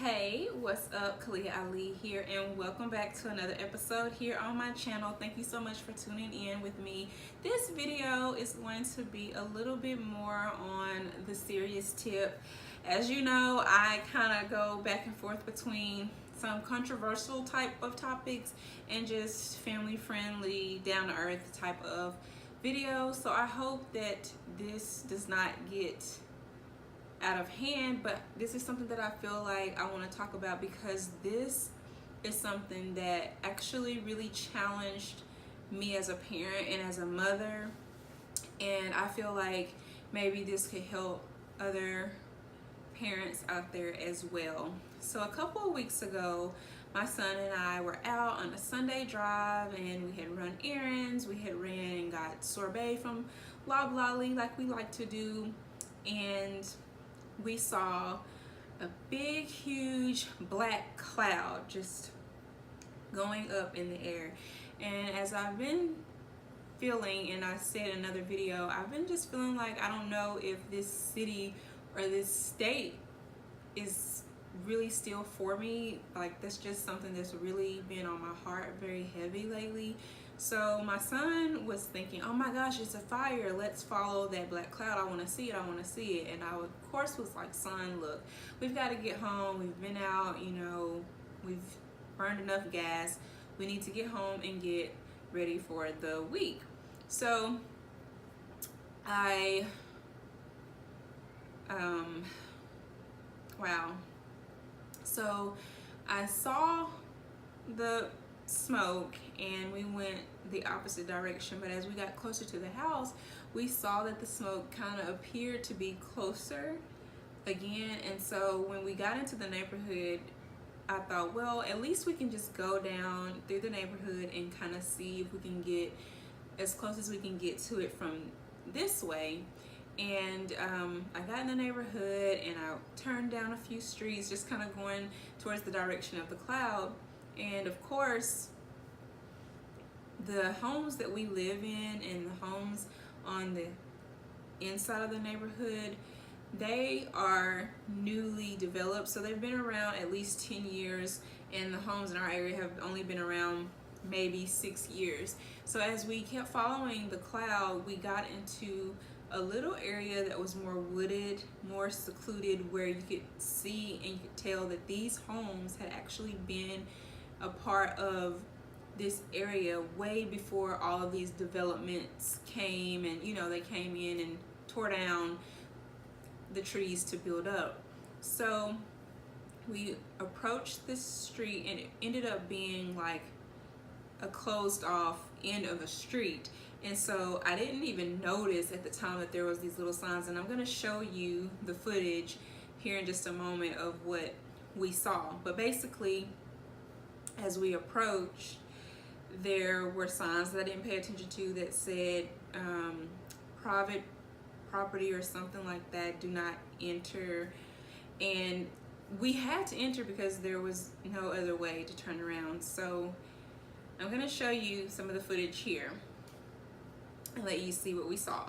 Hey, what's up? Khaliah Ali here, and welcome back to another episode here on my channel. Thank you so much for tuning in with me. This video is going to be a little bit more on the serious tip. As you know, I kind of go back and forth between some controversial type of topics and just family friendly, down to earth type of videos. So I hope that this does not get out of hand, but this is something that I feel like I want to talk about because this is something that actually really challenged me as a parent and as a mother, and I feel like maybe this could help other parents out there as well. So a couple of weeks ago, my son and I were out on a Sunday drive, and we had run errands. We had ran and got sorbet from Loblolly like we like to do, and we saw a big, huge black cloud just going up in the air. And as I've been feeling, and I said in another video, I've been just feeling like I don't know if this city or this state is really still for me. Like, that's just something that's really been on my heart very heavy lately. So my son was thinking, oh my gosh, it's a fire, let's follow that black cloud, I want to see it, I want to see it. And I of course was like, son, look, we've got to get home, we've been out, you know, we've burned enough gas, we need to get home and get ready for the week. So so I saw the smoke and we went the opposite direction, but as we got closer to the house, we saw that the smoke kind of appeared to be closer again. And so when we got into the neighborhood, I thought, well, at least we can just go down through the neighborhood and kind of see if we can get as close as we can get to it from this way. And I got in the neighborhood and I turned down a few streets, just kind of going towards the direction of the cloud. And of course, the homes that we live in and the homes on the inside of the neighborhood, they are newly developed. So they've been around at least 10 years, and the homes in our area have only been around maybe 6 years. So as we kept following the cloud, we got into a little area that was more wooded, more secluded, where you could see and you could tell that these homes had actually been a part of this area way before all of these developments came, and you know, they came in and tore down the trees to build up. So we approached this street and it ended up being like a closed off end of a street. And so I didn't even notice at the time that there was these little signs, and I'm going to show you the footage here in just a moment of what we saw. But basically, as we approached, there were signs that I didn't pay attention to that said private property or something like that, do not enter. And we had to enter because there was no other way to turn around. So I'm going to show you some of the footage here and let you see what we saw.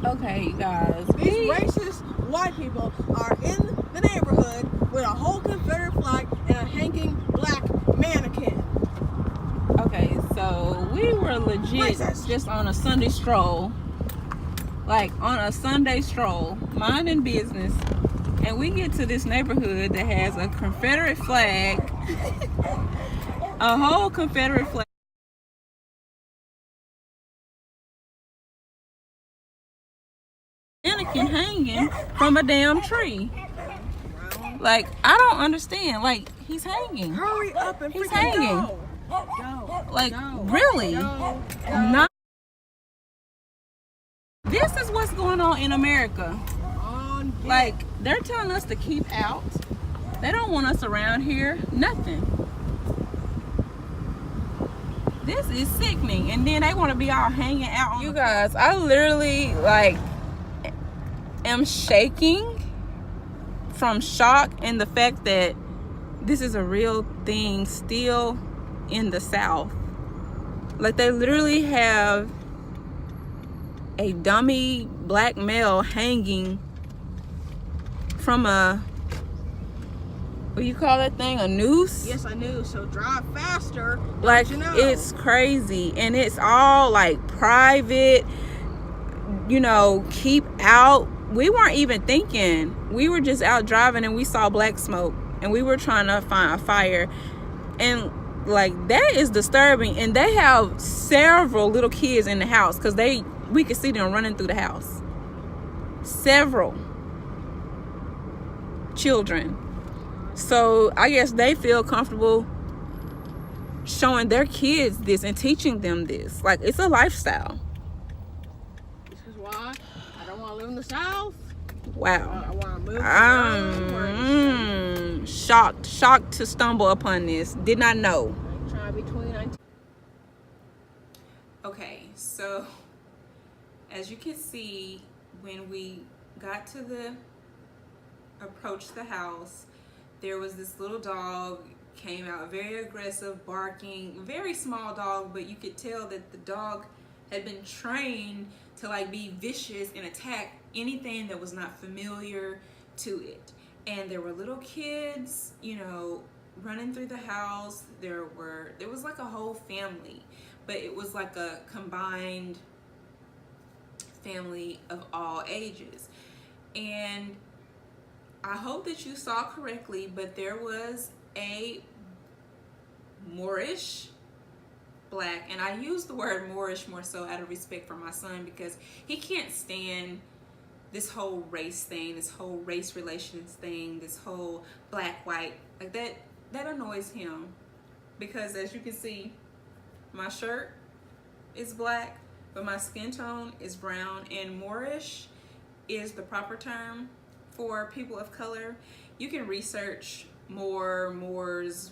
Okay, you guys. These racist white people are in the neighborhood with a whole Confederate flag and a hanging black mannequin. Okay, so we were legit just on a Sunday stroll. Like on a Sunday stroll, minding business. And we get to this neighborhood that has a Confederate flag. A whole Confederate flag. Mannequin hanging from a damn tree. Like, I don't understand. Like, he's hanging. Hurry up and he's freaking hanging. Go. Like, go. really? Go. Not. This is what's going on in America. Like, they're telling us to keep out. They don't want us around here. Nothing. This is sickening. And then they want to be all hanging out on. You guys, I literally like am shaking from shock and the fact that this is a real thing still in the South. Like, they literally have a dummy black male hanging from a what you call that thing, a noose? Yes, I knew. So drive faster. Like, You know. it's crazy, and it's all like private, you know, keep out. We weren't even thinking. We were just out driving and we saw black smoke and we were trying to find a fire, and like, that is disturbing. And they have several little kids in the house, because we could see them running through the house. Several children. So I guess they feel comfortable showing their kids this and teaching them this. Like, it's a lifestyle. This is why I don't want to live in the South. Wow. I want to move. I'm shocked to stumble upon this. Did not know. I'm trying to be 2019. Okay, so as you can see, when we got to approached the house, there was this little dog, came out very aggressive, barking, very small dog, but you could tell that the dog had been trained to like be vicious and attack anything that was not familiar to it. And there were little kids, you know, running through the house. There was like a whole family, but it was like a combined family of all ages. And I hope that you saw correctly, but there was a Moorish black, and I use the word Moorish more so out of respect for my son, because he can't stand this whole race thing, this whole race relations thing, this whole black white, like that annoys him. Because as you can see, my shirt is black, but my skin tone is brown, and Moorish is the proper term for people of color. You can research Moorish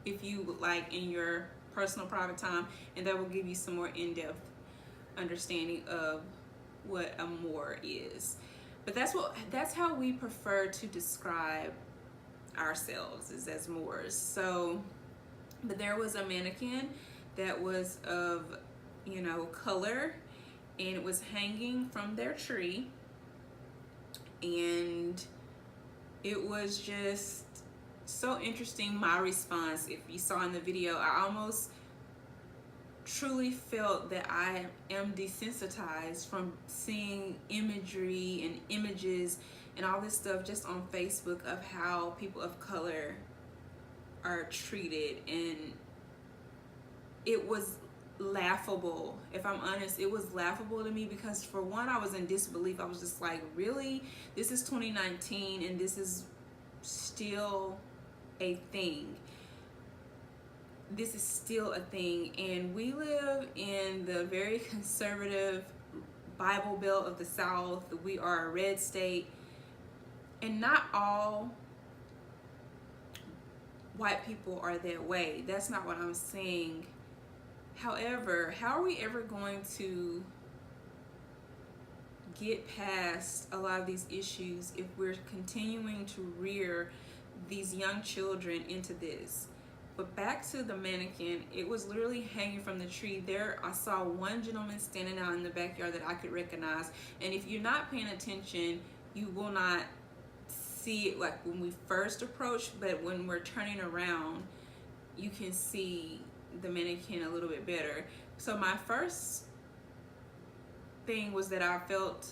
if you would like in your personal private time, and that will give you some more in-depth understanding of what a Moor is. But that's how we prefer to describe ourselves, is as Moors. So, but there was a mannequin that was of, you know, color, and it was hanging from their tree, and it was just so interesting. My response, if you saw in the video, I almost truly felt that I am desensitized from seeing imagery and images and all this stuff just on Facebook of how people of color are treated. And it was laughable. If I'm honest, it was laughable to me, because for one, I was in disbelief. I was just like, really? This is 2019 and this is still a thing. This is still a thing. And we live in the very conservative Bible Belt of the South. We are a red state, and not all white people are that way. That's not what I'm saying. However, how are we ever going to get past a lot of these issues if we're continuing to rear these young children into this? But back to the mannequin, it was literally hanging from the tree. There, I saw one gentleman standing out in the backyard that I could recognize. And if you're not paying attention, you will not see it like when we first approach, but when we're turning around, you can see the mannequin a little bit better. So my first thing was that I felt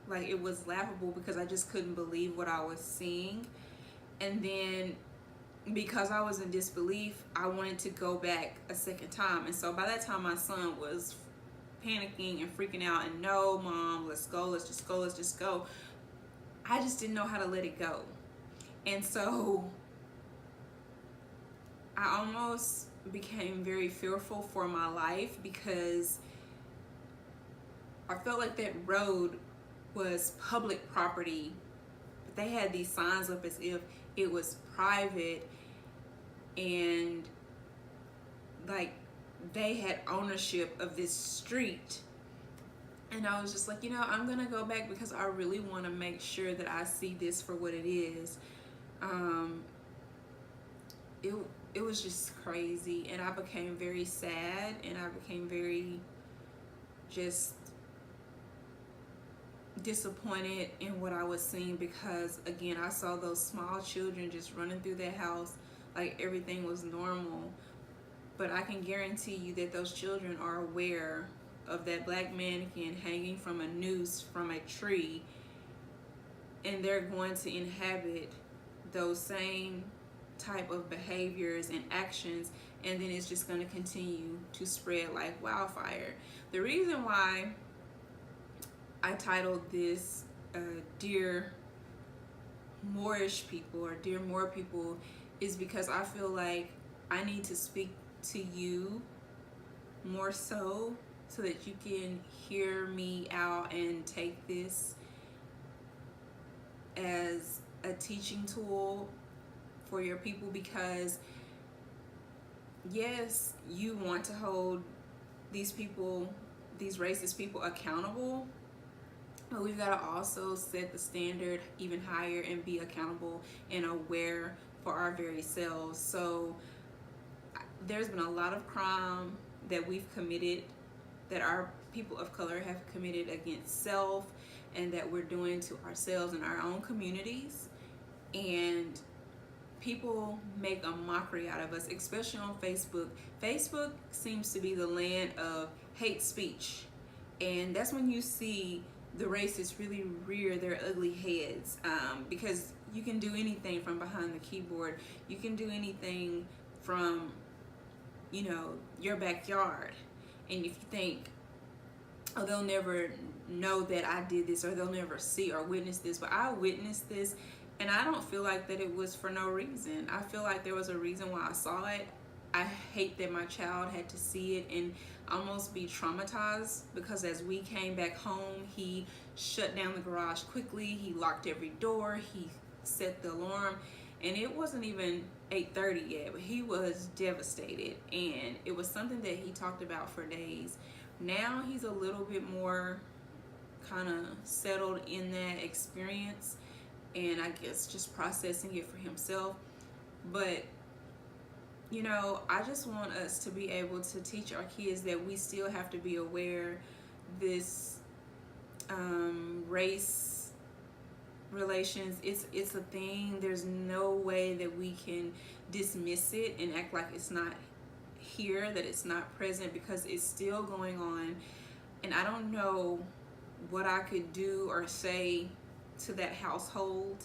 like it was laughable because I just couldn't believe what I was seeing. And then because I was in disbelief, I wanted to go back a second time. And so by that time, my son was panicking and freaking out, and no, mom, let's go, let's just go, let's just go. I just didn't know how to let it go. And so I almost became very fearful for my life, because I felt like that road was public property. But they had these signs up as if it was private, and like they had ownership of this street. And I was just like, you know, I'm gonna go back because I really want to make sure that I see this for what it is. It was just crazy, and I became very sad, and I became very just disappointed in what I was seeing, because again, I saw those small children just running through their house like everything was normal. But I can guarantee you that those children are aware of that black mannequin hanging from a noose from a tree, and they're going to inhabit those same type of behaviors and actions, and then it's just going to continue to spread like wildfire. The reason why I titled this Dear Moorish People or Dear Moor People is because I feel like I need to speak to you more so that you can hear me out and take this as a teaching tool for your people, because yes, you want to hold these people, these racist people, accountable, but we've got to also set the standard even higher and be accountable and aware for our very selves. So there's been a lot of crime that we've committed, that our people of color have committed against self, and that we're doing to ourselves in our own communities. And people make a mockery out of us, especially on Facebook. Facebook seems to be the land of hate speech, and that's when you see the racists really rear their ugly heads, because you can do anything from behind the keyboard. You can do anything from, your backyard. And if you think, oh, they'll never know that I did this, or they'll never see or witness this, but I witnessed this, and I don't feel like that it was for no reason. I feel like there was a reason why I saw it. I hate that my child had to see it and almost be traumatized, because as we came back home, he shut down the garage quickly, he locked every door, he set the alarm, and it wasn't even 8:30 yet, but he was devastated, and it was something that he talked about for days. Now he's a little bit more kind of settled in that experience, and I guess just processing it for himself. But I just want us to be able to teach our kids that we still have to be aware this race relations, it's a thing. There's no way that we can dismiss it and act like it's not here, that it's not present, because it's still going on. And I don't know what I could do or say to that household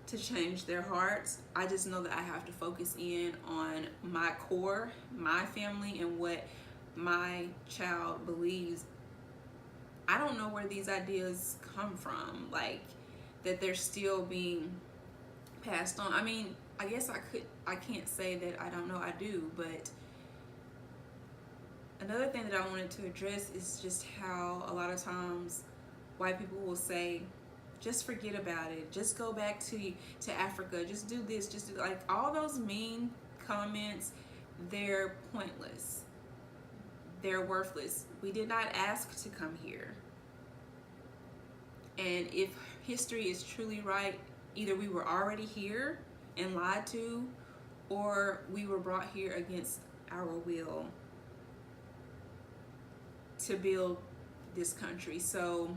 to change their hearts. I just know that I have to focus in on my core, my family, and what my child believes. I don't know where these ideas come from, like that they're still being passed on. I mean, I guess I can't say that I don't know, I do. But another thing that I wanted to address is just how a lot of times white people will say, just forget about it, just go back to Africa, just do this, just do, like all those mean comments. They're pointless, they're worthless. We did not ask to come here. And if history is truly right, either we were already here and lied to, or we were brought here against our will to build this country. So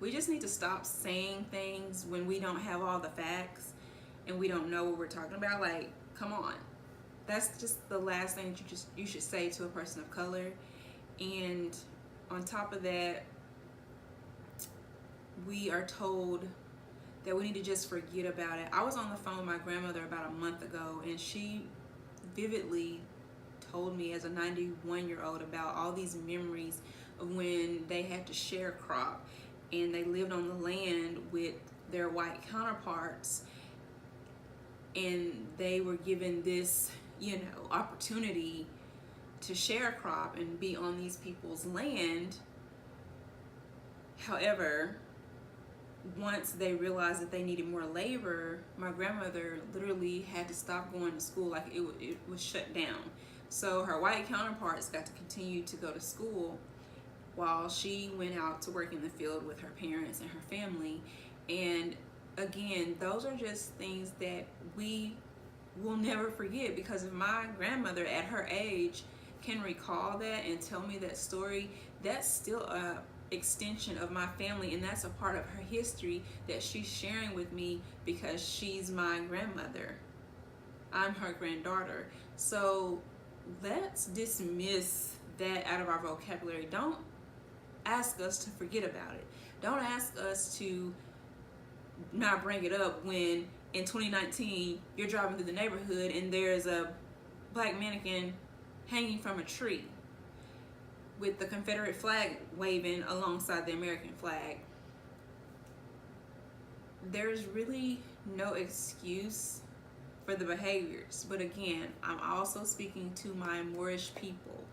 we just need to stop saying things when we don't have all the facts and we don't know what we're talking about. Like, come on. That's just the last thing that you should say to a person of color. And on top of that, we are told that we need to just forget about it. I was on the phone with my grandmother about a month ago, and she vividly told me as a 91-year-old about all these memories of when they had to sharecrop and they lived on the land with their white counterparts, and they were given this, opportunity to sharecrop and be on these people's land. However, once they realized that they needed more labor, my grandmother literally had to stop going to school. Like it was shut down. So her white counterparts got to continue to go to school while she went out to work in the field with her parents and her family. And again, those are just things that we will never forget, because if my grandmother at her age can recall that and tell me that story, that's still a extension of my family, and that's a part of her history that she's sharing with me because she's my grandmother. I'm her granddaughter. So let's dismiss that out of our vocabulary. Don't ask us to forget about it. Don't ask us to not bring it up when in 2019 you're driving through the neighborhood and there's a black mannequin hanging from a tree with the Confederate flag waving alongside the American flag. There's really no excuse for the behaviors. But again, I'm also speaking to my Moorish people.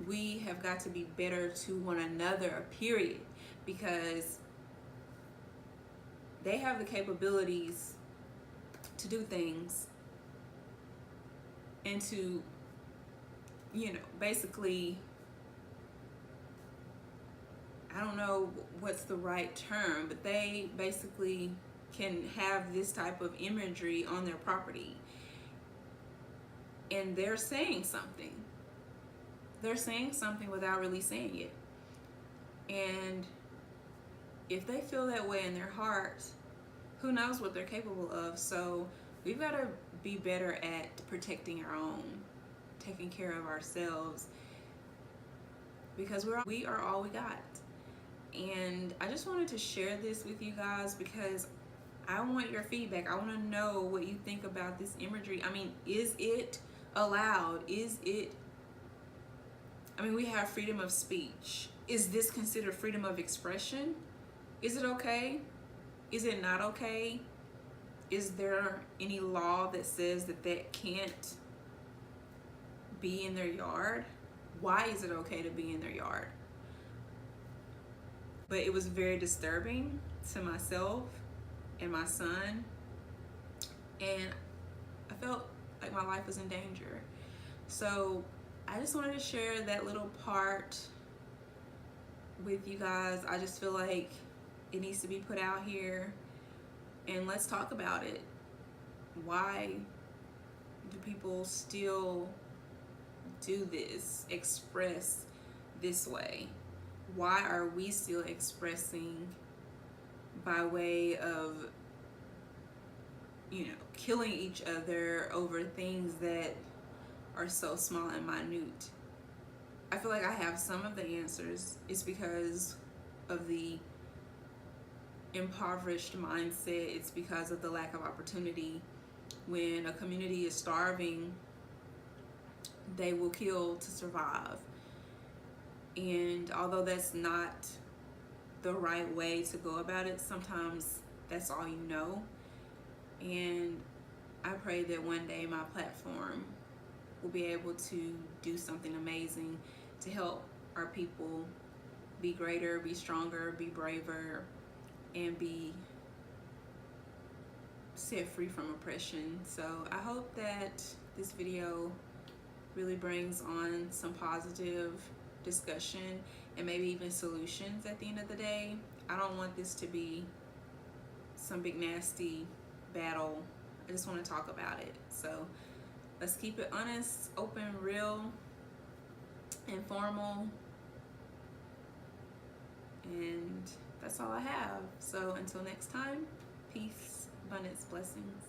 We have got to be better to one another, period, because they have the capabilities to do things and to, basically, I don't know what's the right term, but they basically can have this type of imagery on their property. And they're saying something. They're saying something without really saying it. And if they feel that way in their heart, who knows what they're capable of. So we've got to be better at protecting our own, taking care of ourselves, because we are all we got. And I just wanted to share this with you guys because I want your feedback. I want to know what you think about this imagery. I mean, is it allowed? We have freedom of speech. Is this considered freedom of expression? Is it okay? Is it not okay? Is there any law that says that can't be in their yard? Why is it okay to be in their yard? But it was very disturbing to myself and my son, and I felt like my life was in danger. So I just wanted to share that little part with you guys. I just feel like it needs to be put out here, and let's talk about it. Why do people still do this, express this way? Why are we still expressing by way of, killing each other over things that are so small and minute? I feel like I have some of the answers. It's because of the impoverished mindset. It's because of the lack of opportunity. When a community is starving, they will kill to survive. And although that's not the right way to go about it, sometimes that's all you know. And I pray that one day my platform will be able to do something amazing to help our people be greater, be stronger, be braver, and be set free from oppression. So I hope that this video really brings on some positive discussion and maybe even solutions at the end of the day. I don't want this to be some big nasty battle. I just want to talk about it. So let's keep it honest, open, real, informal, and that's all I have. So until next time, peace, abundance, blessings.